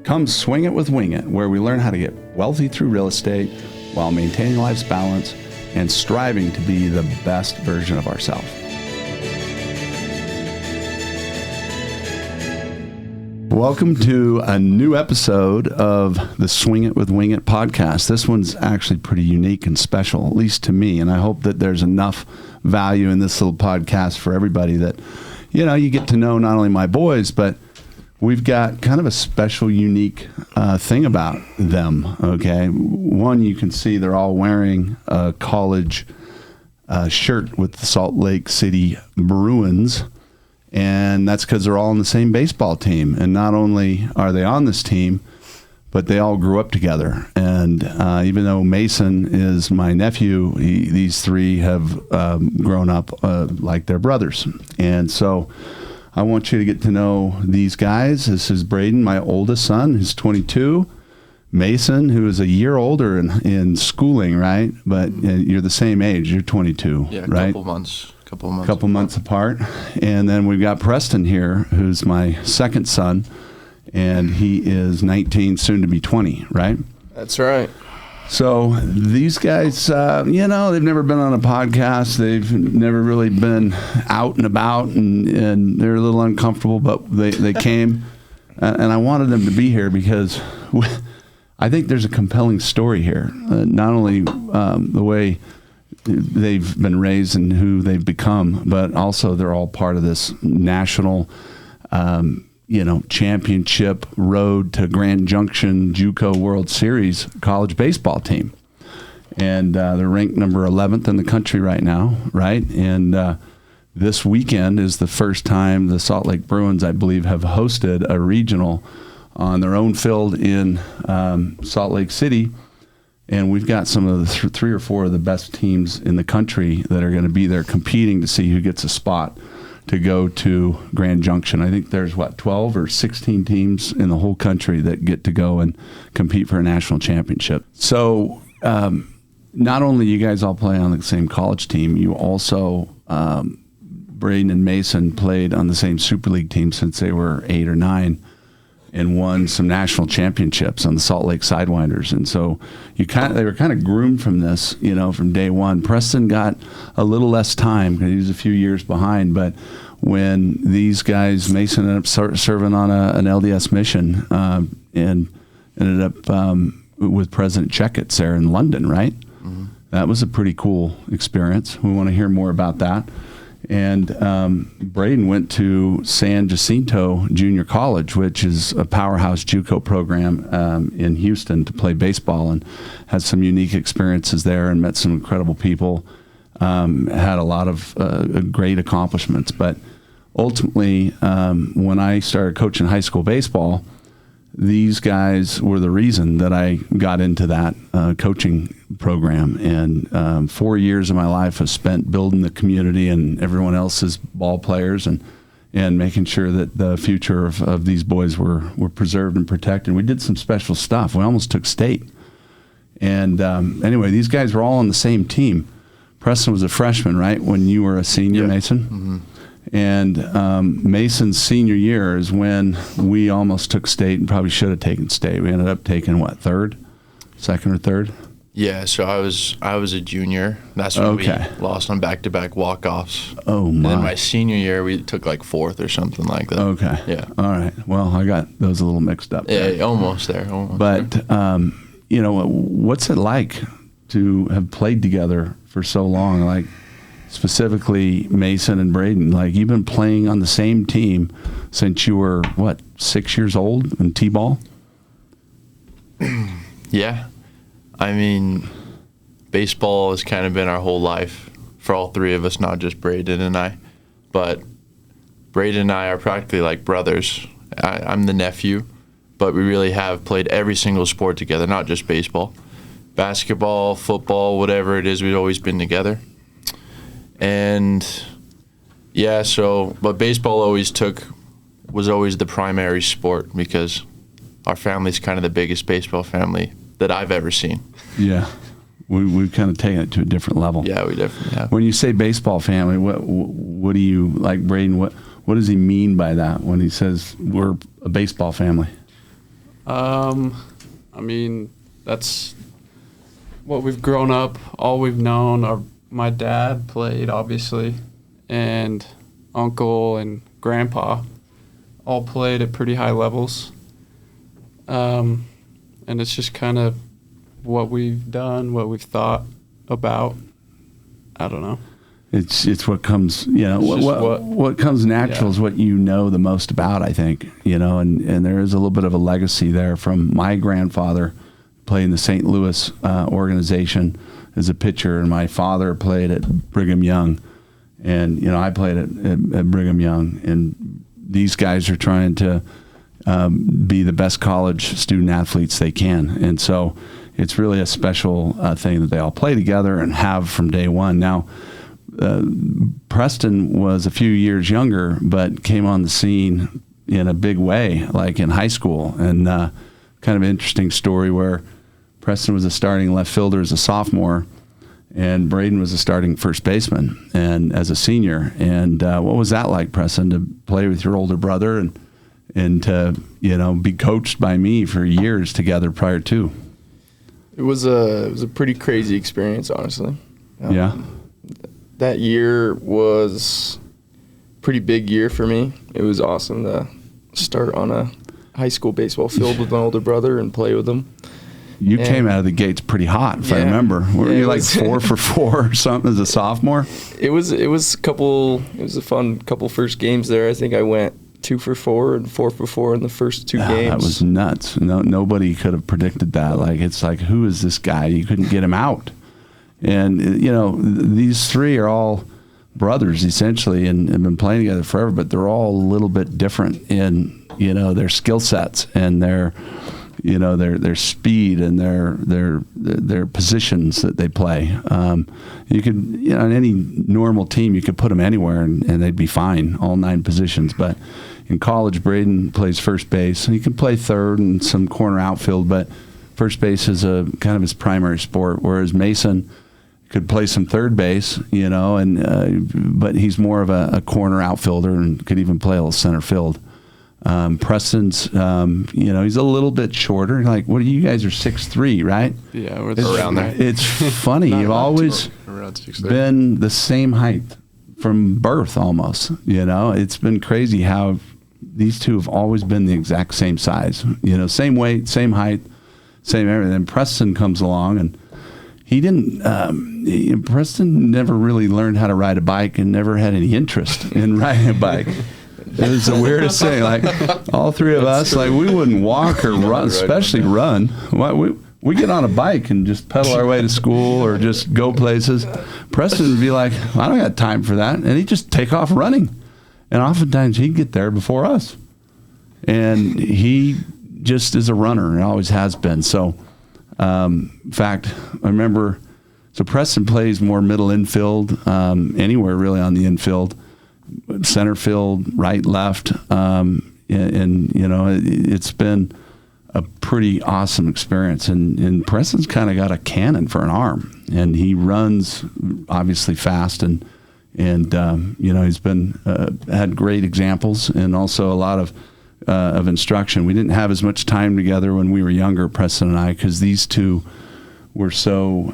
Come swing it with Winget, where we learn how to get wealthy through real estate while maintaining life's balance and striving to be the best version of ourselves. Welcome to a new episode of the Swing It with Winget podcast. This one's actually pretty unique and special, at least to me, and I hope that there's enough value in this little podcast for everybody that, you get to know not only my boys, but we've got kind of a special, unique thing about them, okay? One, you can see they're all wearing a college shirt with the Salt Lake City Bruins, and that's because they're all on the same baseball team. And not only are they on this team, but they all grew up together. And even though Mason is my nephew, these three have grown up like they're brothers. And so I want you to get to know these guys. This is Braden, my oldest son, who's 22. Mason, who is a year older in schooling, right? But you're the same age. You're 22, yeah, right? Couple months apart. And then we've got Preston here, who's my second son, and he is 19, soon to be 20, right? That's right. So these guys, they've never been on a podcast. They've never really been out and about, and they're a little uncomfortable, but they came. And I wanted them to be here because I think there's a compelling story here. Not only the way they've been raised and who they've become, but also they're all part of this national championship road to Grand Junction JUCO World Series college baseball team. And they're ranked number 11th in the country right now, right? And this weekend is the first time the Salt Lake Bruins, I believe, have hosted a regional on their own field in Salt Lake City. And we've got some of the three or four of the best teams in the country that are going to be there competing to see who gets a spot to go to Grand Junction. I think there's 12 or 16 teams in the whole country that get to go and compete for a national championship. So not only you guys all play on the same college team, you also, Braden and Mason played on the same Super League team since they were 8 or 9 and won some national championships on the Salt Lake Sidewinders. And so they were kind of groomed from this, from day one. Preston got a little less time because he was a few years behind, but when these guys, Mason ended up serving on an LDS mission and ended up with President Checketts there in London, right? Mm-hmm. That was a pretty cool experience. We want to hear more about that. And Braden went to San Jacinto Junior College, which is a powerhouse JUCO program in Houston, to play baseball, and had some unique experiences there and met some incredible people. Had a lot of great accomplishments. But ultimately, when I started coaching high school baseball, these guys were the reason that I got into that coaching program. And 4 years of my life was spent building the community and everyone else's ball players and making sure that the future of these boys were preserved and protected. We did some special stuff. We almost took state. And anyway, these guys were all on the same team. Preston was a freshman, right, when you were a senior, yeah. Mason? Mm-hmm. And Mason's senior year is when we almost took state and probably should have taken state. We ended up taking, second or third? Yeah, so I was a junior. That's when we lost on back-to-back walk-offs. Oh, my. And then my senior year, we took fourth or something like that. Okay. Yeah. All right. Well, I got those a little mixed up. Yeah, almost there. But, what's it like to have played together for so long? Specifically Mason and Braden, you've been playing on the same team since you were 6 years old in T-ball? Yeah. I mean, baseball has kind of been our whole life for all three of us, not just Braden and I. But Braden and I are practically like brothers. I'm the nephew, but we really have played every single sport together, not just baseball. Basketball, football, whatever it is, we've always been together. And yeah, but baseball was always the primary sport because our family's kind of the biggest baseball family that I've ever seen. Yeah. We've kind of taken it to a different level. Yeah, we definitely have. When you say baseball family, what do you, Braden, what does he mean by that when he says we're a baseball family? I mean, that's what we've grown up, all we've known. My dad played, obviously, and uncle and grandpa all played at pretty high levels. And it's just kind of what we've done, what we've thought about. I don't know. It's what comes, what comes natural is what you know the most about, I think, and there is a little bit of a legacy there from my grandfather playing the St. Louis organization as a pitcher, and my father played at Brigham Young, and, I played at Brigham Young, and these guys are trying to be the best college student athletes they can. And so it's really a special thing that they all play together and have from day one. Now, Preston was a few years younger, but came on the scene in a big way, like in high school. And kind of an interesting story where Preston was a starting left fielder as a sophomore, and Braden was a starting first baseman and as a senior. And what was that like, Preston, to play with your older brother and to be coached by me for years together prior to? It was a pretty crazy experience, honestly. Yeah. That year was a pretty big year for me. It was awesome to start on a high school baseball field with my older brother and play with him. You came out of the gates pretty hot, if I remember. Were you like 4 for 4 or something as a sophomore? It was a fun couple first games there. I think I went 2 for 4 and 4 for 4 in the first 2 games. That was nuts. Nobody could have predicted that. Like, it's like, who is this guy? You couldn't get him out. And, these three are all brothers, essentially, and have been playing together forever, but they're all a little bit different in, their skill sets and their speed and their positions that they play. You could, on any normal team, you could put them anywhere and they'd be fine, all 9 positions. But in college, Braden plays first base. He can play third and some corner outfield, but first base is a kind of his primary sport, whereas Mason could play some third base, but he's more of a corner outfielder and could even play a little center field. Preston's, he's a little bit shorter. Like, what you guys are 6'3", right? Yeah, we're around there. It's funny. You've always been the same height from birth almost. It's been crazy how these two have always been the exact same size. Same weight, same height, same everything. And Preston comes along, and he didn't. Preston never really learned how to ride a bike and never had any interest in riding a bike. It was the weirdest thing. Like, all three of us, like, we wouldn't walk or run, especially run. We get on a bike and just pedal our way to school or just go places. Preston would be like, I don't got time for that. And he'd just take off running. And oftentimes he'd get there before us. And he just is a runner and always has been. So, in fact, I remember, so Preston plays more middle infield, anywhere really on the infield. Center field, right, left, and it's been a pretty awesome experience. And Preston's kind of got a cannon for an arm, and he runs obviously fast, and he's been had great examples and also a lot of instruction. We didn't have as much time together when we were younger, Preston and I, because these two were so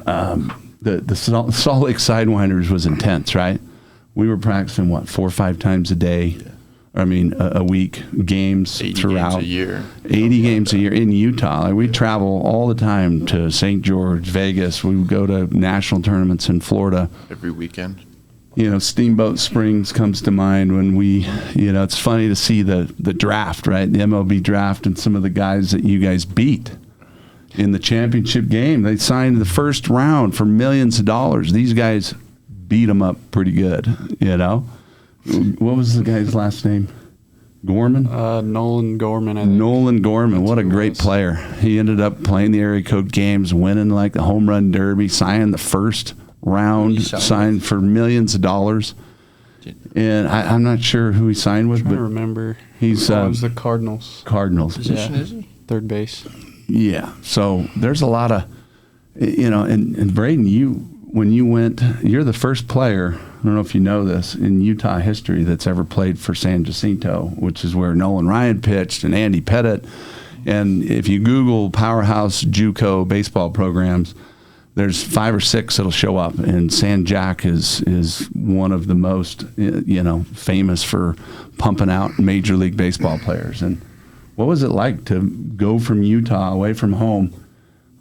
the Salt Lake Sidewinders was intense, right? We were practicing, 4 or 5 times a day? A week, games 80 throughout. 80 games a year. 80 games a year in Utah. Like, we travel all the time to St. George, Vegas. We would go to national tournaments in Florida. Every weekend. Steamboat Springs comes to mind when we, it's funny to see the draft, right? The MLB draft and some of the guys that you guys beat in the championship game. They signed the first round for millions of dollars. These guys beat them up pretty good, What was the guy's last name? Gorman? Nolan Gorman, I think. Nolan Gorman. What a great player. He ended up playing the area code games, winning like the home run derby, signed the first round, signed for millions of dollars. And I'm not sure who he signed with, I but remember. He's it was the Cardinals. Position is he? Third base. Yeah. So there's a lot of, and Braden, when you went, you're the first player, I don't know if you know this, in Utah history that's ever played for San Jacinto, which is where Nolan Ryan pitched and Andy Pettit And if you Google powerhouse JUCO baseball programs, there's 5 or 6 that'll show up, and San Jac is one of the most, famous for pumping out Major League Baseball players. And what was it like to go from Utah away from home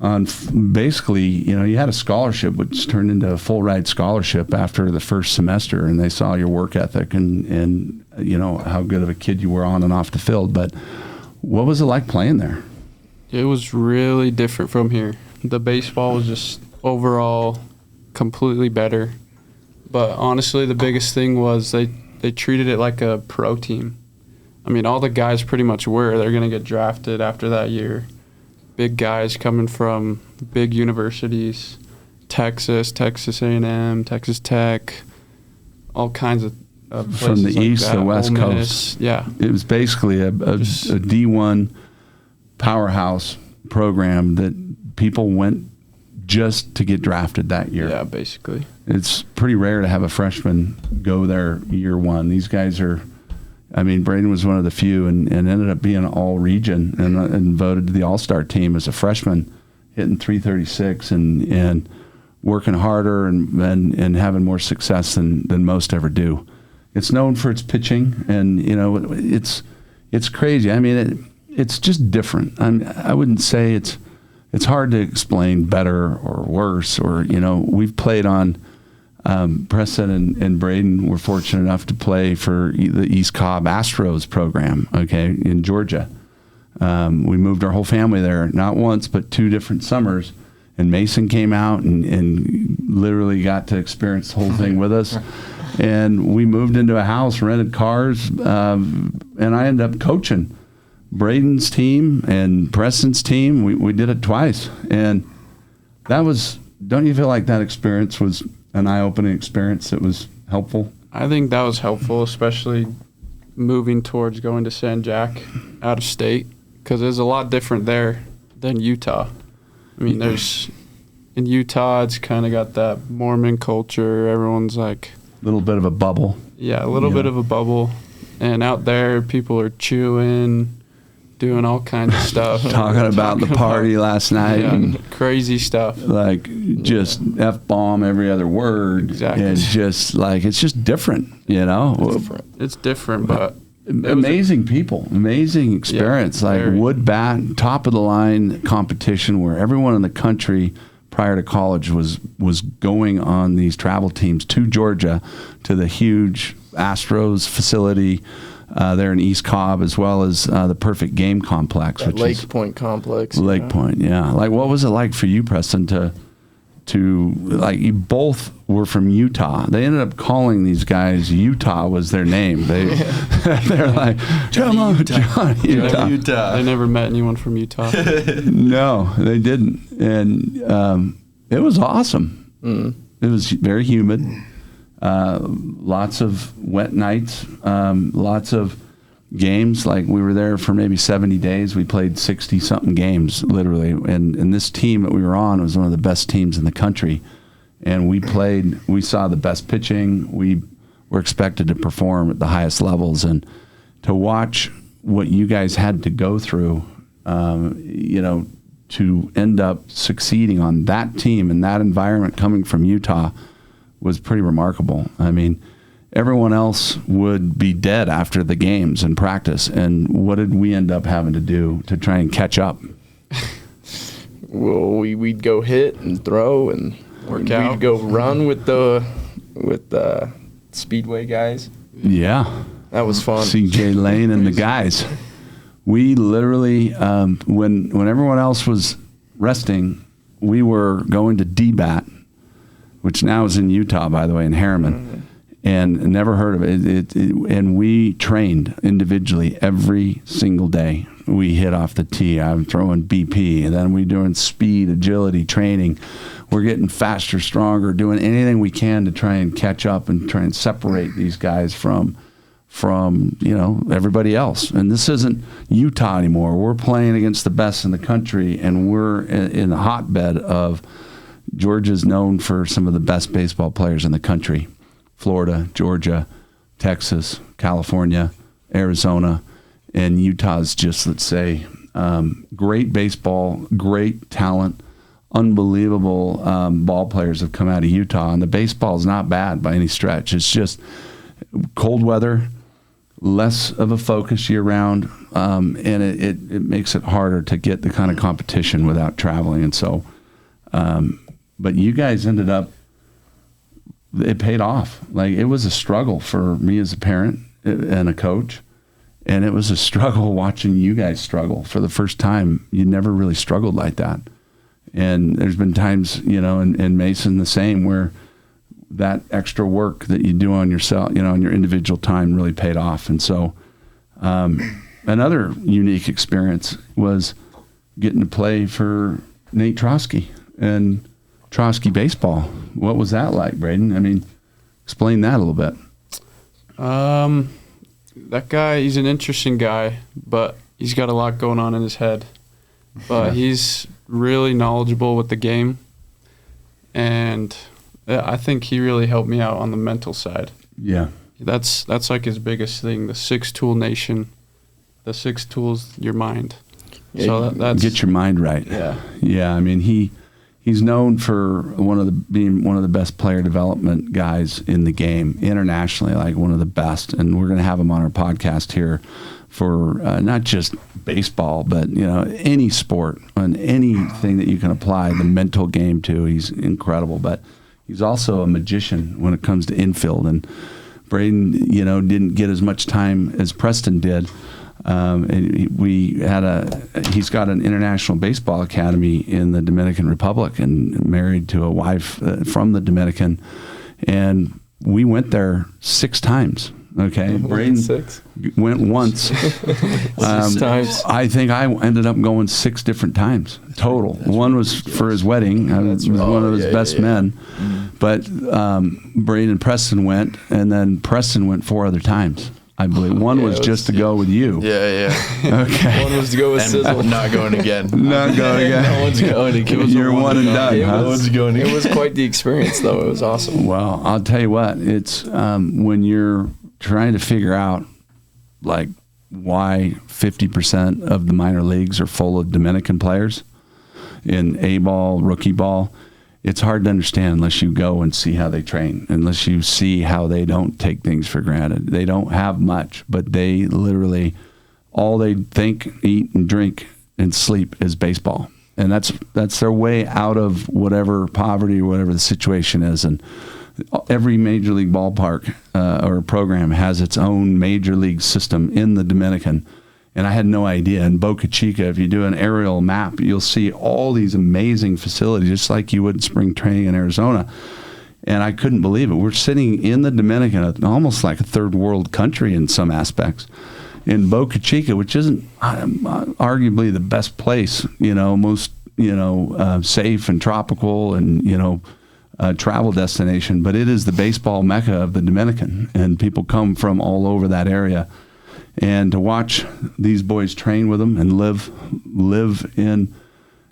on basically, you had a scholarship which turned into a full ride scholarship after the first semester, and they saw your work ethic and how good of a kid you were on and off the field. But what was it like playing there? It was really different from here. The baseball was just overall completely better. But honestly, the biggest thing was they treated it like a pro team. I mean, all the guys pretty much were. They're going to get drafted after that year. Big guys coming from big universities, Texas A&M, Texas Tech, all kinds of places from the like east that. to west Ole coast. Miss, yeah. It was basically a D1 powerhouse program that people went just to get drafted that year. Yeah, basically. It's pretty rare to have a freshman go there year one. These guys are, Braden was one of the few and ended up being all region and voted to the all-star team as a freshman, hitting .336 and working harder and having more success than most ever do. It's known for its pitching, and it's crazy. It's just different. I wouldn't say it's hard to explain better or worse. Or we've played on Preston and Braden were fortunate enough to play for the East Cobb Astros program. In Georgia, we moved our whole family there not once but 2 different summers. And Mason came out and literally got to experience the whole thing with us. And we moved into a house, rented cars, and I ended up coaching Braden's team and Preston's team. We did it twice. And that was, don't you feel like that experience was an eye-opening experience that was helpful? I think that was helpful, especially moving towards going to San Jac out of state, because it's a lot different there than Utah. In Utah, it's kind of got that Mormon culture. Everyone's like... A little bit of a bubble. Yeah, a little bit of a bubble. And out there, people are chewing, doing all kinds of stuff. Talking about the party last night. Yeah, and crazy stuff. Like just F-bomb every other word. Exactly. And just like, it's just different, It's different, but... Amazing people, amazing experience. Wood bat, top of the line competition where everyone in the country prior to college was going on these travel teams to Georgia, to the huge Astros facility there in East Cobb, as well as the Perfect Game Complex, that which Lake is Point complex. Lake Point, yeah. Like, what was it like for you, Preston, to you both were from Utah? They ended up calling these guys, Utah was their name. They're like, come on, Johnny Utah. They never met anyone from Utah. No, they didn't. And it was awesome. It was very humid. Lots of wet nights, lots of games. Like, we were there for maybe 70 days. We played 60-something games, literally. And this team that we were on was one of the best teams in the country. And we saw the best pitching. We were expected to perform at the highest levels. And to watch what you guys had to go through, to end up succeeding on that team and that environment coming from Utah was pretty remarkable. Everyone else would be dead after the games and practice. And what did we end up having to do to try and catch up? Well, we'd go hit and throw and work out. We'd go run with the Speedway guys. Yeah. That was fun. CJ Lane and the guys. We literally, when everyone else was resting, we were going to DBAT, which now is in Utah, by the way, in Harriman. And never heard of it. And we trained individually every single day. We hit off the tee. I'm throwing BP, and then we're doing speed, agility training. We're getting faster, stronger, doing anything we can to try and catch up and try and separate these guys from everybody else. And this isn't Utah anymore. We're playing against the best in the country, and we're in the hotbed of Georgia's known for some of the best baseball players in the country. Florida, Georgia, Texas, California, Arizona, and Utah's just, let's say, Great baseball, great talent, unbelievable ball players have come out of Utah, and the baseball is not bad by any stretch. It's just cold weather, less of a focus year round, and it makes it harder to get the kind of competition without traveling. And so, but you guys ended up, it paid off. Like, it was a struggle for me as a parent and a coach, and it was a struggle watching you guys struggle. For the first time, you never really struggled like that. And there's been times, and Mason the same, where that extra work that you do on yourself, on your individual time really paid off. And so another unique experience was getting to play for Nate Trotsky and Trotsky baseball. What was that like, Braden? I mean, explain that a little bit. That guy, he's an interesting guy, but he's got a lot going on in his head. But he's really knowledgeable with the game, and I think he really helped me out on the mental side. Yeah. That's like his biggest thing, the 6-tool nation. The 6 tools, your mind. Yeah, so that's get your mind right. Yeah. Yeah, I mean, he's known for being one of the best player development guys in the game internationally, like one of the best. And we're going to have him on our podcast here for not just baseball, but any sport and anything that you can apply the mental game to. He's incredible, but he's also a magician when it comes to infield. And Braden, didn't get as much time as Preston did. And he's got an international baseball academy in the Dominican Republic and married to a wife from the Dominican. And we went there 6 times. Okay. Braden went once. 6 times. I think I ended up going 6 different times total. One was for his wedding. I was one of his best men. Mm-hmm. But Braden Preston went, and then Preston went 4 other times, I believe. One was just to go with you. Yeah. Okay. One was to go with Sizzle. Not going again. Not going again. No one's going again. You're one and done. No one's going again. It was quite the experience, though. It was awesome. Well, I'll tell you what. It's when you're trying to figure out, like, why 50% of the minor leagues are full of Dominican players in A-ball, rookie ball. It's hard to understand unless you go and see how they train, unless you see how they don't take things for granted. They don't have much, but they literally, all they think, eat, and drink and sleep is baseball. And that's their way out of whatever poverty or whatever the situation is. And every major league ballpark or program has its own major league system in the Dominican. And I had no idea. In Boca Chica, if you do an aerial map, you'll see all these amazing facilities, just like you would in spring training in Arizona. And I couldn't believe it. We're sitting in the Dominican, almost like a third world country in some aspects, in Boca Chica, which isn't arguably the best place, most, safe and tropical and, travel destination, but it is the baseball mecca of the Dominican, and people come from all over that area. And to watch these boys train with them and live in,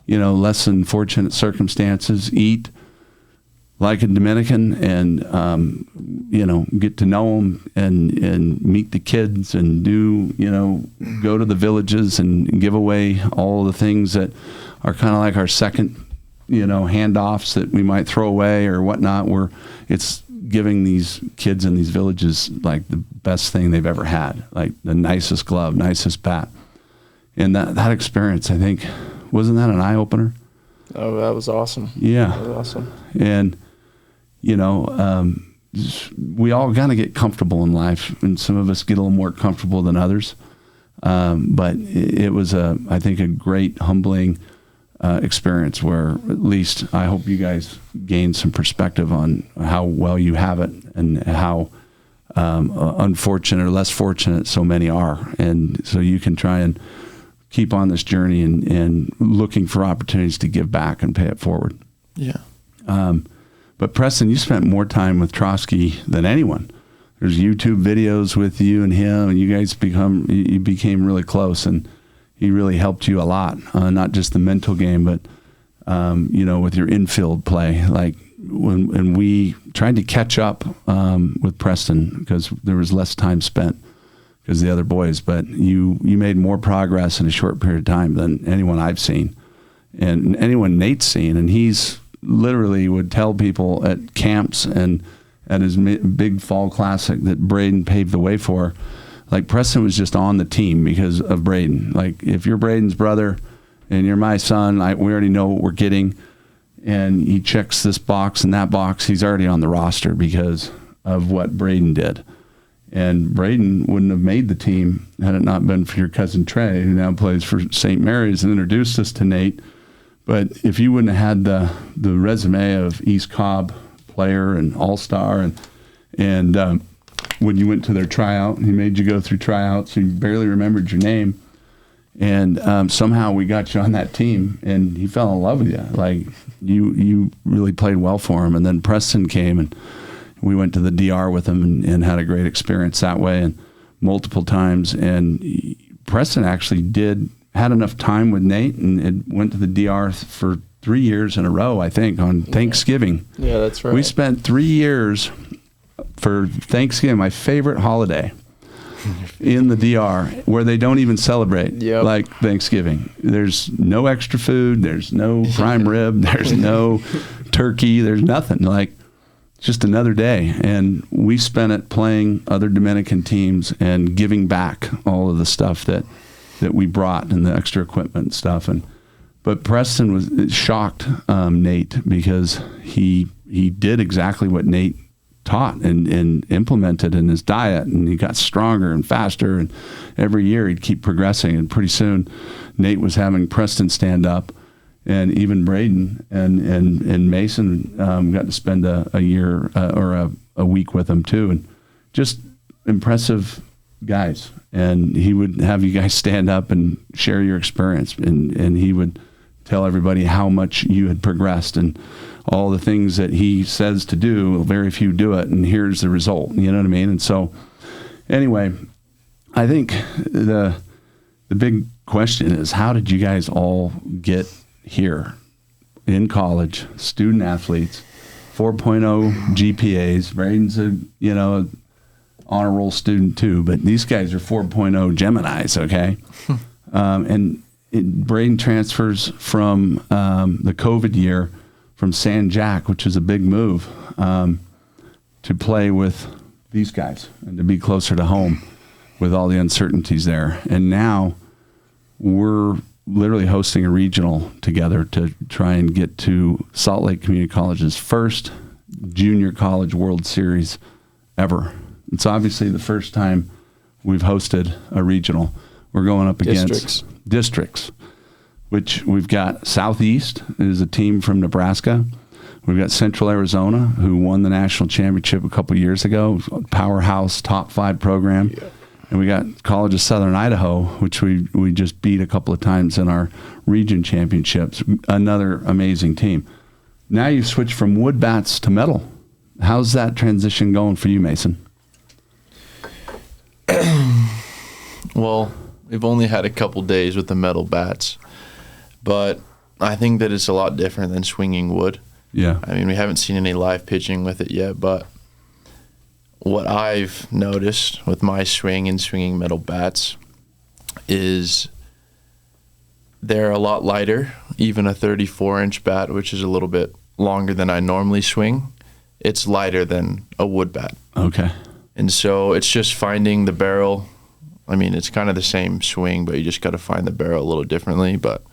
less than fortunate circumstances, eat like a Dominican, and get to know them and meet the kids and go to the villages and give away all the things that are kind of like our second, handoffs that we might throw away or whatnot. It's giving these kids in these villages like the best thing they've ever had, like the nicest glove, nicest bat. And that experience, I think, wasn't that an eye opener? Oh, that was awesome. Yeah. That was awesome. And, we all got to get comfortable in life, and some of us get a little more comfortable than others. But it was I think a great humbling experience where at least I hope you guys gain some perspective on how well you have it and how unfortunate or less fortunate so many are. And so you can try and keep on this journey and looking for opportunities to give back and pay it forward. Yeah. But Preston, you spent more time with Trotsky than anyone. There's YouTube videos with you and him, and you guys became really close, and he really helped you a lot, not just the mental game, but, with your infield play. Like when we tried to catch up with Preston, because there was less time spent because the other boys, but you made more progress in a short period of time than anyone I've seen and anyone Nate's seen. And he's literally would tell people at camps and at his big fall classic that Braden paved the way for. Like, Preston was just on the team because of Braden. Like, if you're Braden's brother and you're my son, we already know what we're getting. And he checks this box and that box, he's already on the roster because of what Braden did. And Braden wouldn't have made the team had it not been for your cousin Trey, who now plays for St. Mary's and introduced us to Nate. But if you wouldn't have had the resume of East Cobb player and all-star, and when you went to their tryout, he made you go through tryouts, so you barely remembered your name. And somehow we got you on that team, and he fell in love with you. Like, you really played well for him. And then Preston came, and we went to the DR with him and had a great experience that way, and multiple times. And Preston actually had enough time with Nate and went to the DR for 3 years in a row, I think, on Thanksgiving. Yeah, that's right. We spent 3 years for Thanksgiving, my favorite holiday, in the DR, where they don't even celebrate like Thanksgiving. There's no extra food. There's no prime rib. There's no turkey. There's nothing. Like, just another day. And we spent it playing other Dominican teams and giving back all of the stuff that we brought and the extra equipment and stuff. But Preston was shocked, Nate, because he did exactly what Nate taught and implemented in his diet, and he got stronger and faster, and every year he'd keep progressing, and pretty soon Nate was having Preston stand up, and even Braden and Mason got to spend a year or a week with him too, and just impressive guys. And he would have you guys stand up and share your experience, and he would tell everybody how much you had progressed and all the things that he says to do, very few do it, and here's the result. You know what I mean? And so, anyway, I think the big question is, how did you guys all get here in college, student athletes, 4.0 GPAs? Braden's a honor roll student too, but these guys are 4.0 Geminis, okay? Braden transfers from the COVID year from San Jac, which is a big move, to play with these guys and to be closer to home with all the uncertainties there. And now we're literally hosting a regional together to try and get to Salt Lake Community College's first junior college World Series ever. It's obviously the first time we've hosted a regional. We're going up against districts, which we've got Southeast is a team from Nebraska. We've got Central Arizona, who won the national championship a couple years ago, powerhouse, top 5 program. Yeah. And we got College of Southern Idaho, which we just beat a couple of times in our region championships, another amazing team. Now you've switched from wood bats to metal. How's that transition going for you, Mason? Well, we've only had a couple days with the metal bats, but I think that it's a lot different than swinging wood. Yeah. I mean, we haven't seen any live pitching with it yet, but what I've noticed with my swing and swinging metal bats is they're a lot lighter. Even a 34-inch bat, which is a little bit longer than I normally swing, it's lighter than a wood bat. Okay. And so it's just finding the barrel. I mean, it's kind of the same swing, but you just got to find the barrel a little differently, but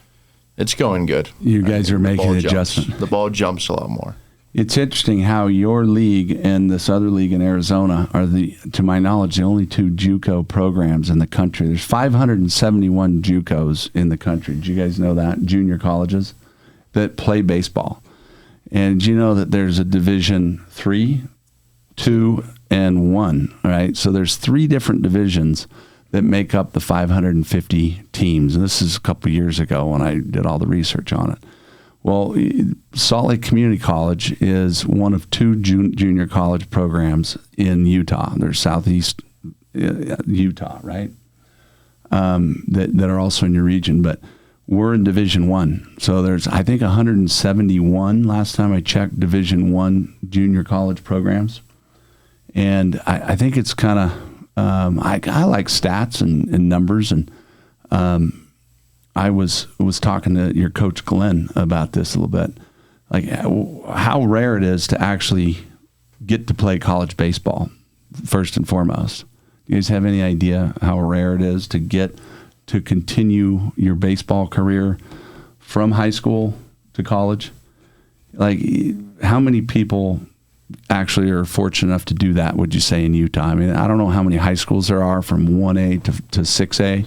it's going good. You guys are making adjustments. The ball jumps a lot more. It's interesting how your league and this other league in Arizona are, to my knowledge, the only 2 JUCO programs in the country. There's 571 JUCOs in the country. Did you guys know that? Junior colleges that play baseball. And did you know that there's a Division 3, 2, and 1, right? So there's 3 different divisions that make up the 550 teams. And this is a couple years ago when I did all the research on it. Well, Salt Lake Community College is one of 2 junior college programs in Utah. There's Southeast Utah, right? That are also in your region, but we're in Division 1. So there's, I think, 171 last time I checked Division 1 junior college programs. And I think it's kind of I like stats and numbers, and I was talking to your coach Glenn about this a little bit, like how rare it is to actually get to play college baseball. First and foremost, do you guys have any idea how rare it is to get to continue your baseball career from high school to college? Like, how many people actually are fortunate enough to do that, would you say, in Utah? I mean, I don't know how many high schools there are from 1A to 6A,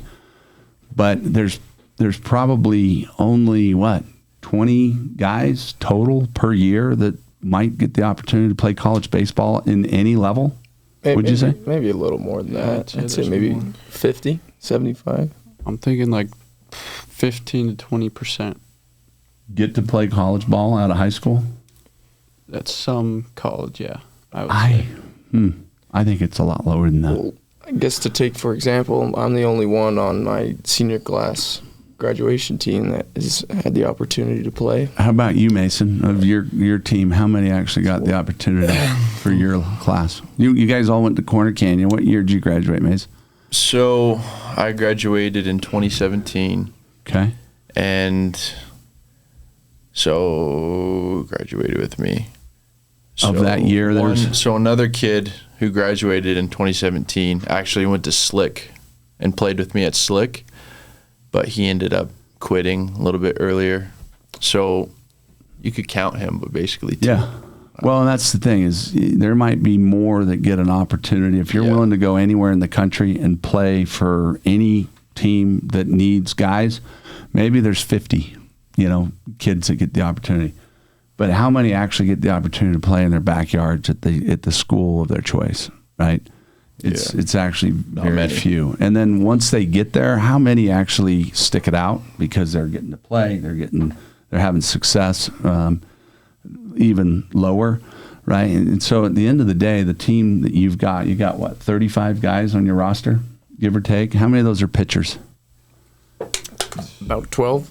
but there's probably only, 20 guys total per year that might get the opportunity to play college baseball in any level, would you say? Maybe a little more than that. I'd say there's maybe more. 50, 75. I'm thinking like 15 to 20%. Get to play college ball out of high school? That's some college, yeah. I would say. I think it's a lot lower than that. Well, I guess to take, for example, I'm the only one on my senior class graduation team that has had the opportunity to play. How about you, Mason, of your team? How many actually got the opportunity for your class? You guys all went to Corner Canyon. What year did you graduate, Mason? So I graduated in 2017. Okay. And so graduated with me. Of that year, so another kid who graduated in 2017 actually went to Slick and played with me at Slick, but he ended up quitting a little bit earlier. So you could count him, but basically two. Yeah. Well, and that's the thing is there might be more that get an opportunity. If you're willing to go anywhere in the country and play for any team that needs guys, maybe there's 50, kids that get the opportunity. But how many actually get the opportunity to play in their backyards at the school of their choice, right? It's actually very few. And then once they get there, how many actually stick it out because they're getting to play, they're having success, even lower, right? And so at the end of the day, the team that you got what, 35 guys on your roster, give or take? How many of those are pitchers? About 12.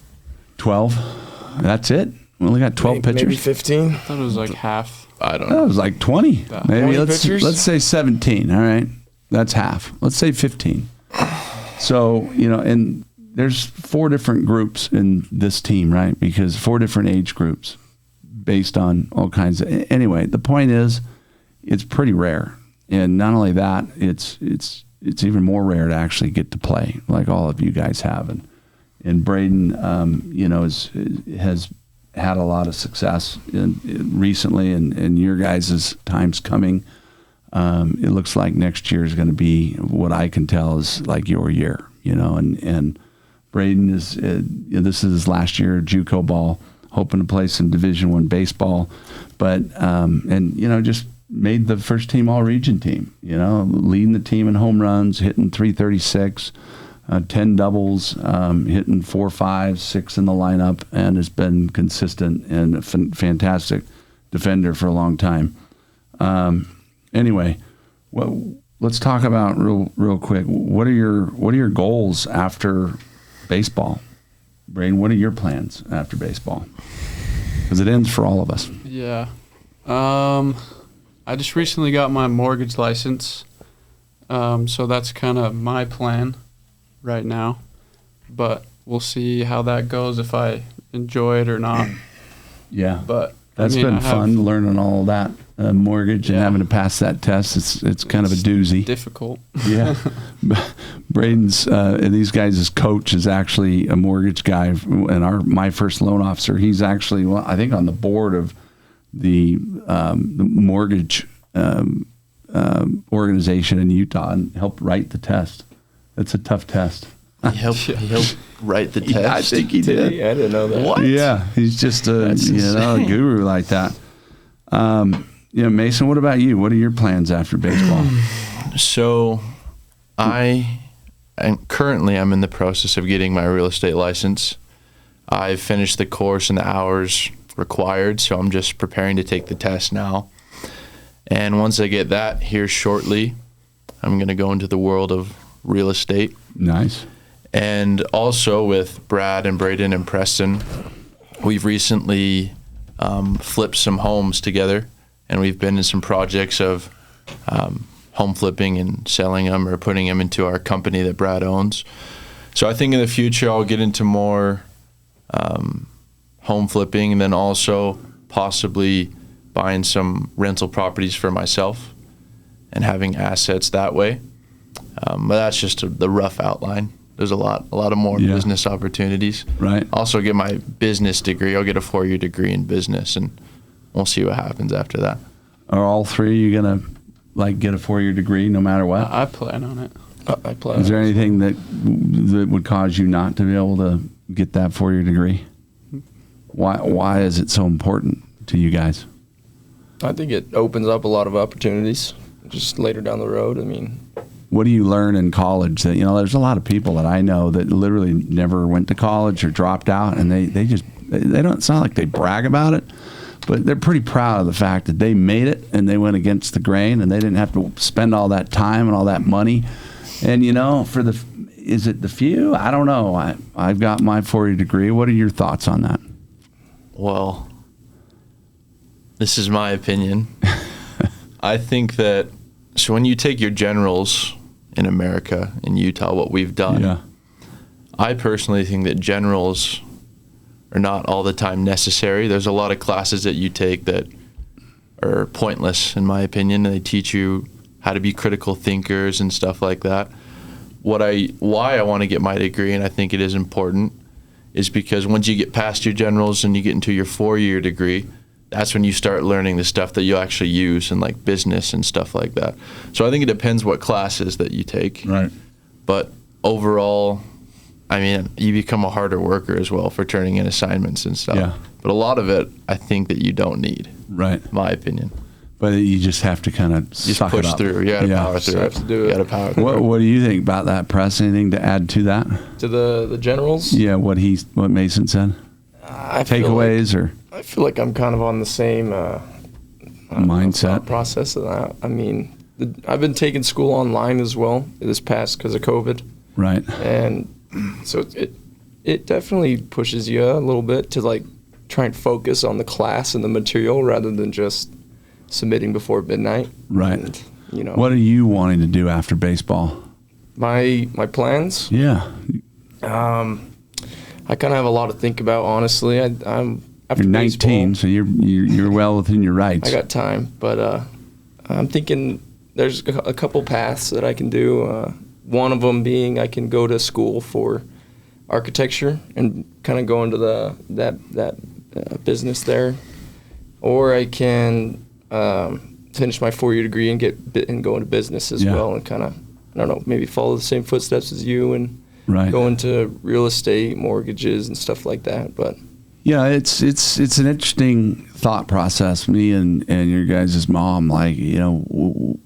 12? That's it? We only got 12 pitchers? Maybe 15. I thought it was like half. I don't That know. was like 20. Maybe 20 pitchers? let's say 17. All right. That's half. Let's say 15. So, and there's 4 different groups in this team, right? Because 4 different age groups based on all kinds of, anyway, the point is it's pretty rare. And not only that, it's even more rare to actually get to play like all of you guys have. And Braden, has had a lot of success recently, and your guys' time's coming. It looks like next year is going to be what I can tell is like your year, and Braden is this is his last year of JUCO ball, hoping to play some Division I baseball, but just made the first team all-region team, leading the team in home runs, hitting .336. 10 doubles, hitting 4, 5, 6 in the lineup, and has been consistent and a fantastic defender for a long time. Anyway, let's talk about real quick. What are your goals after baseball, Braden? What are your plans after baseball? Because it ends for all of us. Yeah. I just recently got my mortgage license, so that's kind of my plan right now, but we'll see how that goes, if I enjoy it or not. Yeah, but that's been fun learning all that mortgage and having to pass that test. It's kind of a doozy. Difficult. Yeah. Braden's and these guys' coach is actually a mortgage guy, and my first loan officer. He's actually, I think, on the board of the mortgage organization in Utah, and helped write the test. It's a tough test. He helped write the test. Yeah, I think he did. I didn't know that. What? Yeah, he's just a guru like that. Mason, what about you? What are your plans after baseball? So, I'm in the process of getting my real estate license. I've finished the course and the hours required, so I'm just preparing to take the test now. And once I get that here shortly, I'm going to go into the world of real estate. Nice. And also with Brad and Braden and Preston, we've recently flipped some homes together, and we've been in some projects of home flipping and selling them or putting them into our company that Brad owns. So I think in the future I'll get into more home flipping, and then also possibly buying some rental properties for myself and having assets that way. But that's just the rough outline. There's a lot of more business opportunities. Right. Also get my business degree. I'll get a 4-year degree in business, and we'll see what happens after that. Are all three of you gonna get a 4-year degree no matter what? I plan on it. I plan. Is there anything that would cause you not to be able to get that 4-year degree? Why is it so important to you guys? I think it opens up a lot of opportunities just later down the road. I mean, what do you learn in college that, there's a lot of people that I know that literally never went to college or dropped out, and they don't, it's not like they brag about it, but they're pretty proud of the fact that they made it and they went against the grain and they didn't have to spend all that time and all that money. And, is it the few? I don't know. I've got my 4-year degree. What are your thoughts on that? Well, this is my opinion. I think that, so when you take your generals in America, in Utah, what we've done, I personally think that generals are not all the time necessary. There's a lot of classes that you take that are pointless, in my opinion, and they teach you how to be critical thinkers and stuff like that. Why I want to get my degree, and I think it is important, is because once you get past your generals and you get into your 4-year degree, that's when you start learning the stuff that you'll actually use in like business and stuff like that. So I think it depends what classes that you take. Right. But overall, I mean, you become a harder worker as well for turning in assignments and stuff. Yeah. But a lot of it, I think that you don't need. Right. My opinion. But you just have to kind of suck it push up. through. You gotta power through. have to do it. You gotta power through. What do you think about that, Press? Anything to add to that? To the generals? Yeah, what Mason said. Takeaways or I feel like I'm kind of on the same mindset process of that. I mean, I've been taking school online as well this past because of COVID. Right. And so it definitely pushes you a little bit to try and focus on the class and the material rather than just submitting before midnight. Right. And, what are you wanting to do after baseball? My plans? Yeah. I kind of have a lot to think about, honestly. I'm after you're 19, baseball, so you're well within your rights. I got time, but I'm thinking there's a couple paths that I can do. One of them being I can go to school for architecture and kind of go into that business there, or I can finish my 4-year degree and go into business as well, and kind of, I don't know, maybe follow the same footsteps as you and go into real estate, mortgages, and stuff like that. But yeah, it's an interesting thought process. Me and your guys' mom,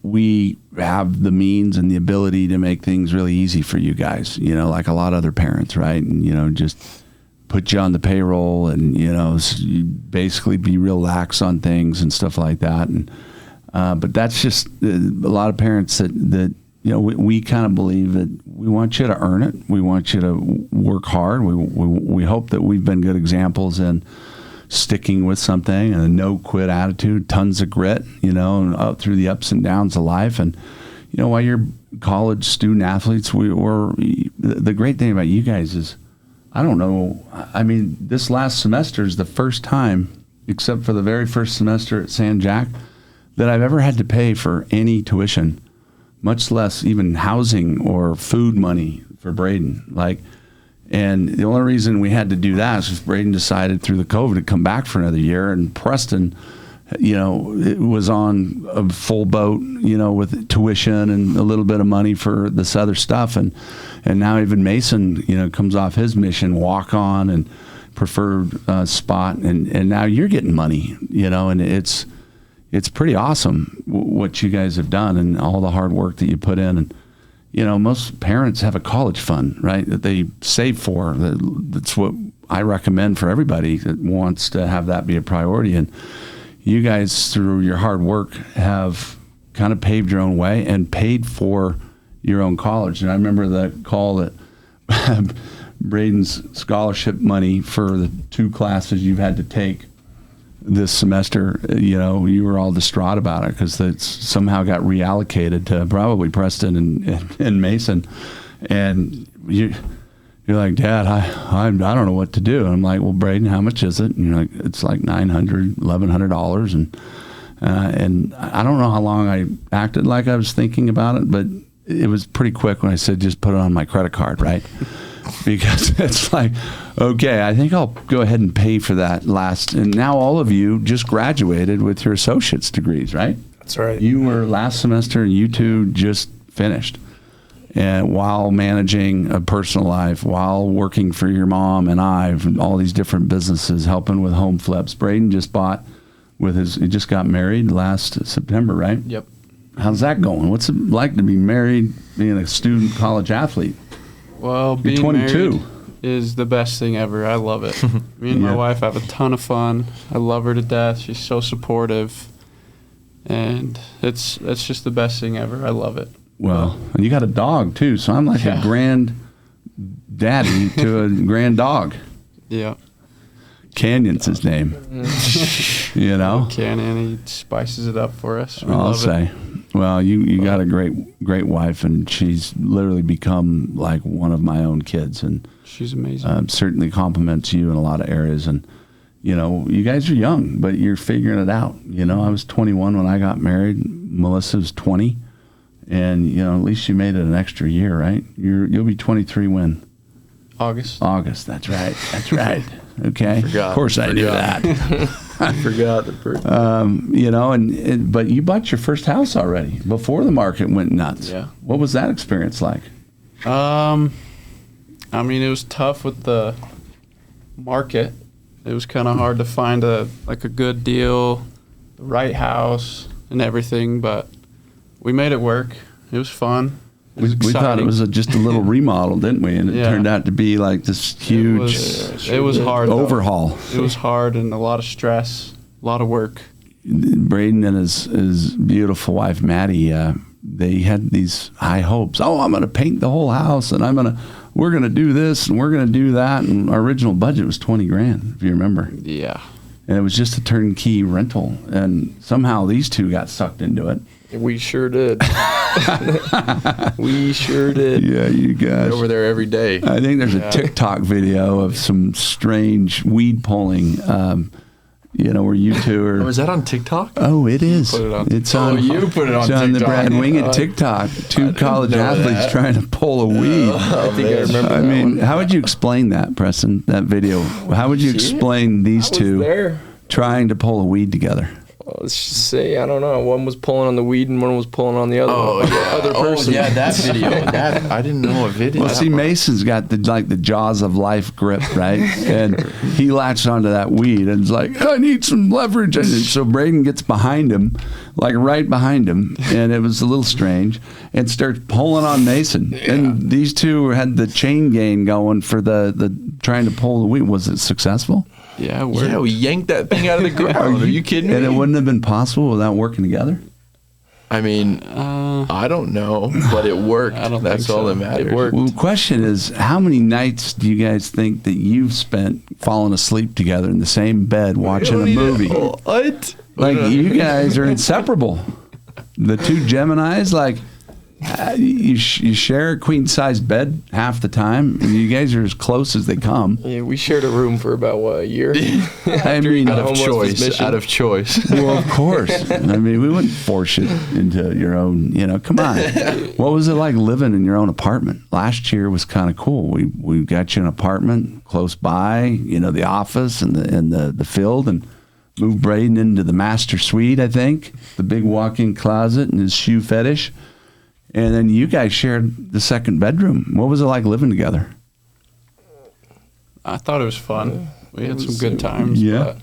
we have the means and the ability to make things really easy for you guys, like a lot of other parents, right? And, just put you on the payroll and, basically be real lax on things and stuff like that. And but that's just a lot of parents that we kind of believe that we want you to earn it. We want you to work hard. We hope that we've been good examples in sticking with something and a no quit attitude, tons of grit, and up through the ups and downs of life. And, while you're college student athletes, the great thing about you guys is, I don't know, I mean, this last semester is the first time, except for the very first semester at San Jac, that I've ever had to pay for any tuition, much less even housing or food money for Braden. And the only reason we had to do that is because Braden decided through the COVID to come back for another year, and Preston, it was on a full boat, with tuition and a little bit of money for this other stuff. And now even Mason, comes off his mission, walk on and preferred spot. And now you're getting money, and it's pretty awesome what you guys have done and all the hard work that you put in. And, most parents have a college fund, right, that they save for. That's what I recommend for everybody that wants to have that be a priority. And you guys, through your hard work, have kind of paved your own way and paid for your own college. And I remember the call that Braden's scholarship money for the 2 classes you've had to take this semester, you were all distraught about it because it somehow got reallocated to probably Preston and Mason, and you're like, Dad, I don't know what to do. And I'm like, well, Braden, how much is it? And you're like, it's like $900, $1,100, and I don't know how long I acted like I was thinking about it, but it was pretty quick when I said just put it on my credit card, right? Because it's like, okay, I think I'll go ahead and pay for that last. And now all of you just graduated with your associate's degrees, right? That's right. You were last semester, and you two just finished. And while managing a personal life, while working for your mom and I, all these different businesses, helping with home flips. Braden just he just got married last September, right? Yep. How's that going? What's it like to be married, being a student college athlete? Well, You're being 22. married is the best thing ever. I love it. Me and my wife have a ton of fun. I love her to death. She's so supportive, and it's just the best thing ever. I love it. Well, and you got a dog too, so I'm like a grand daddy to a grand dog. Yeah. Canyon's his name. Canyon, he spices it up for us. We I'll love say. it. Well, you got a great wife, and she's literally become like one of my own kids, and She's amazing. certainly compliments you in a lot of areas. And you guys are young, but you're figuring it out. I was 21 when I got married. Melissa's 20, and at least you made it an extra year, right? You'll be 23 when? August. That's right. That's right. Okay. Forgot. Of course I knew that. I forgot the birthday. But you bought your first house already before the market went nuts. Yeah. What was that experience like? It was tough with the market. It was kind of hard to find a good deal, the right house, and everything. But we made it work. It was fun. We thought it was just a little remodel, didn't we? And it turned out to be like this huge It was hard. overhaul. It was hard and a lot of stress, a lot of work. Braden and his beautiful wife Maddie, they had these high hopes. Oh, I'm going to paint the whole house, and we're going to do this, and we're going to do that. And our original budget was $20,000, if you remember. Yeah. And it was just a turnkey rental, and somehow these two got sucked into it. We sure did. We sure did. Yeah, you guys. They're over there every day. I think there's a TikTok video of some strange weed pulling, where you two are. Was that on TikTok? Oh, it is. Put it on It's TikTok. on. You put it on it's on the TikTok. Brad Winget TikTok. Two college know athletes that. trying to pull a weed. I think I remember I that mean, one. how would you explain that, Preston? That video? How would you explain these I was two there. trying to pull a weed together? Well, let's just say, I don't know. One was pulling on the weed and one was pulling on the other Oh, one. yeah. Other person. Oh, yeah, that video. I didn't know a video. Well, see, Mason's got the jaws of life grip, right? And he latched onto that weed and is like, I need some leverage. And so Braden gets behind him, like right behind him, and it was a little strange, and starts pulling on Mason. Yeah. And these two had the chain gang going for the trying to pull the weed. Was it successful? Yeah, we yanked that thing out of the ground. Are you kidding me? And it wouldn't have been possible without working together? I mean, I don't know, but it worked. I don't That's think all so. that matters. It worked. Well, the question is, how many nights do you guys think that you've spent falling asleep together in the same bed watching a movie? What? Like, you guys are inseparable. The two Geminis, like, you share a queen-size bed half the time. You guys are as close as they come. Yeah, we shared a room for about, a year? I mean, Out of Homeless choice. mission. Out of choice. well, of course. I mean, we wouldn't force it into your own, come on. What was it like living in your own apartment? Last year was kind of cool. We got you an apartment close by, the office and the field, and moved Braden into the master suite, I think, the big walk-in closet and his shoe fetish. And then you guys shared the second bedroom. What was it like living together? I thought it was fun. We had some good times. Yeah. But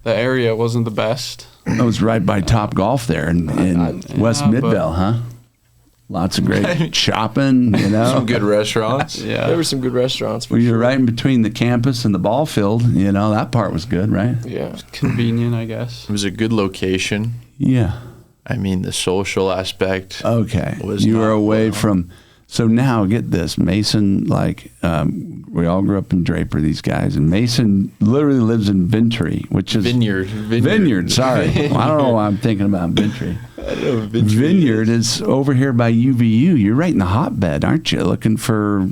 the area wasn't the best. That was right by Top Golf there in West but- Midvale, huh? Lots of great shopping, Some good restaurants. Yeah. There were some good restaurants for Well, you're sure. right in between the campus and the ball field. That part was good, right? Yeah. Convenient, I guess. It was a good location. Yeah. I mean, the social aspect. Okay. Was You were not away well. from. So now get this, Mason, like, we all grew up in Draper, these guys, and Mason literally lives in Ventry, which is Vineyard. Sorry. Well, I don't know why I'm thinking about Ventry. Vineyard is over here by UVU. You're right in the hotbed, aren't you? Looking for,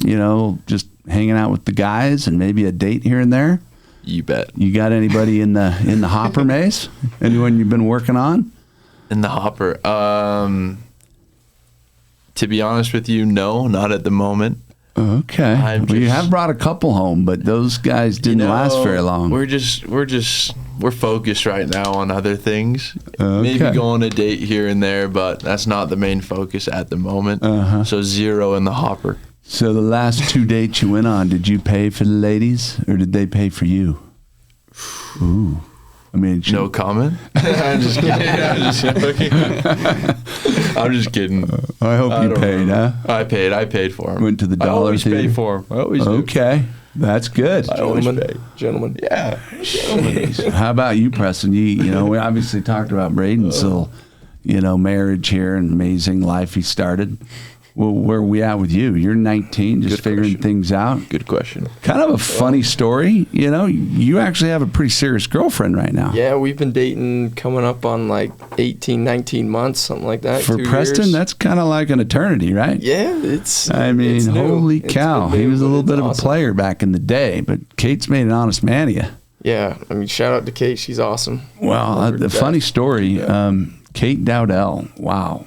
just hanging out with the guys and maybe a date here and there. You bet. You got anybody in the hopper, Mace? Anyone you've been working on? In the hopper. To be honest with you, no, not at the moment. Okay. Well, you have brought a couple home, but those guys didn't last very long. We're focused right now on other things. Okay. Maybe go on a date here and there, but that's not the main focus at the moment. So 0 in the hopper. So the last 2 dates you went on, did you pay for the ladies or did they pay for you? Ooh. I mean, no comment. I'm just kidding. I'm just kidding. I hope you paid, huh? I paid for him. Went to the Dollar I always Theater. pay for him. I always do. Okay. That's good. I always pay. Gentlemen. Yeah. How about you, Preston? We obviously talked about Braden's little, marriage here and amazing life he started. Well, where are we at with you? You're 19, just figuring things out. Good question. Kind of a funny story. You actually have a pretty serious girlfriend right now. Yeah, we've been dating coming up on like 18, 19 months, something like that. For 2 Preston, years. that's kind of like an eternity, right? Yeah, it's it's new. Holy It's cow. been He new, was a but little it's bit of a awesome. player back in the day, but Kate's made an honest man of you. Yeah, shout out to Kate. She's awesome. Well, the funny story, Kate Dowdell, wow,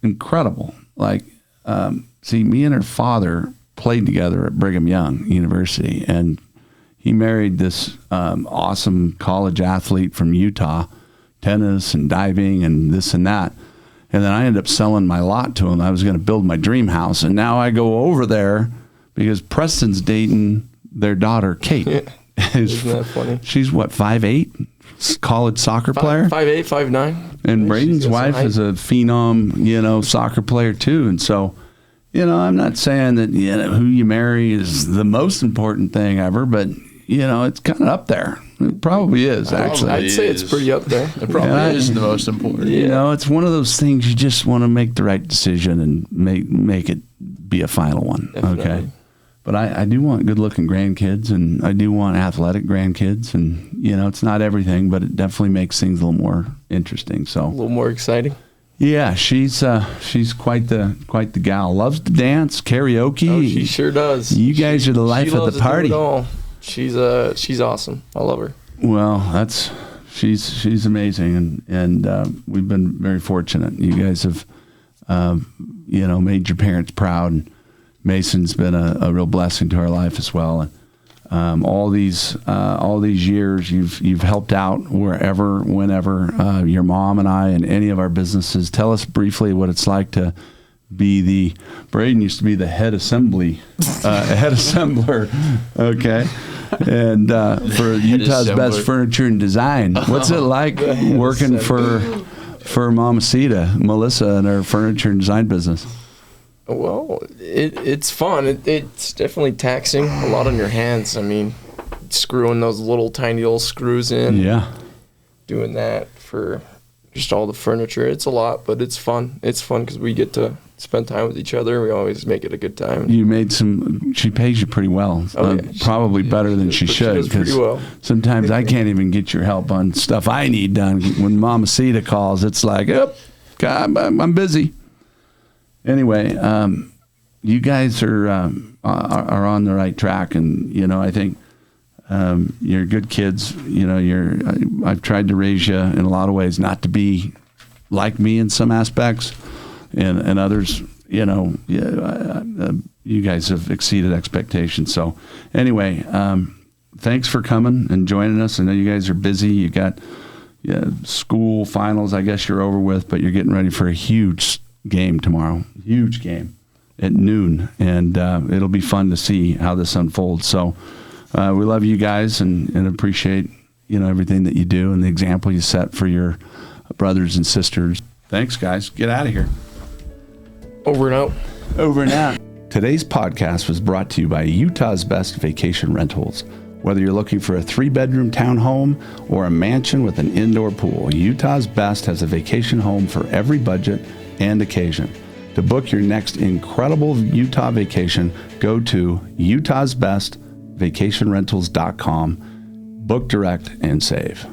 incredible. Like, see, me and her father played together at Brigham Young University, and he married this awesome college athlete from Utah, tennis and diving and this and that. And then I ended up selling my lot to him. I was going to build my dream house, and now I go over there because Preston's dating their daughter, Kate. Yeah. Isn't that funny? She's what, 5'8", college soccer player? 5'8", 5'9". And Braden's wife is a phenom, soccer player too. And so, I'm not saying that who you marry is the most important thing ever, but it's kind of up there. It probably is, actually. I'd say it's pretty up there. It probably is the most important. It's one of those things you just want to make the right decision and make it be a final one. Definitely. Okay. But I do want good-looking grandkids, and I do want athletic grandkids, and it's not everything, but it definitely makes things a little more interesting. So A little more exciting. yeah, she's quite the gal. Loves to dance, karaoke. Oh, she sure does. You guys are the life of the party. She loves to do it all. She's awesome. I love her. Well, she's amazing, and we've been very fortunate. You guys have made your parents proud. And Mason's been a real blessing to our life as well. And all these years, you've helped out wherever, whenever. Your mom and I and any of our businesses. Tell us briefly what it's like to be Braden used to be the head assembler, okay, and for Utah's Best Furniture and Design. What's it like working for Mama Sita, Melissa, and her furniture and design business? Well, it's fun. It's definitely taxing. A lot on your hands. Screwing those little tiny little screws in. Yeah. Doing that for just all the furniture. It's a lot, but it's fun. It's fun because we get to spend time with each other. We always make it a good time. She pays you pretty well. Oh, yeah. Probably better than she should, because sometimes I can't even get your help on stuff I need done. When Mama Sita calls, it's like, oh, God, I'm busy. Anyway, you guys are on the right track, and I think you're good kids. I've tried to raise you in a lot of ways not to be like me in some aspects, and others. You guys have exceeded expectations. So anyway, thanks for coming and joining us. I know you guys are busy. You got school finals. I guess you're over with, but you're getting ready for a huge game tomorrow. Huge game at noon, and it'll be fun to see how this unfolds. So we love you guys and appreciate everything that you do and the example you set for your brothers and sisters. Thanks, guys. Get out of here. Over and out. Over and out. Today's podcast was brought to you by Utah's Best Vacation Rentals. Whether you're looking for a 3-bedroom townhome or a mansion with an indoor pool, Utah's Best has a vacation home for every budget and occasion. To book your next incredible Utah vacation, go to utahsbestvacationrentals.com. Book direct and save.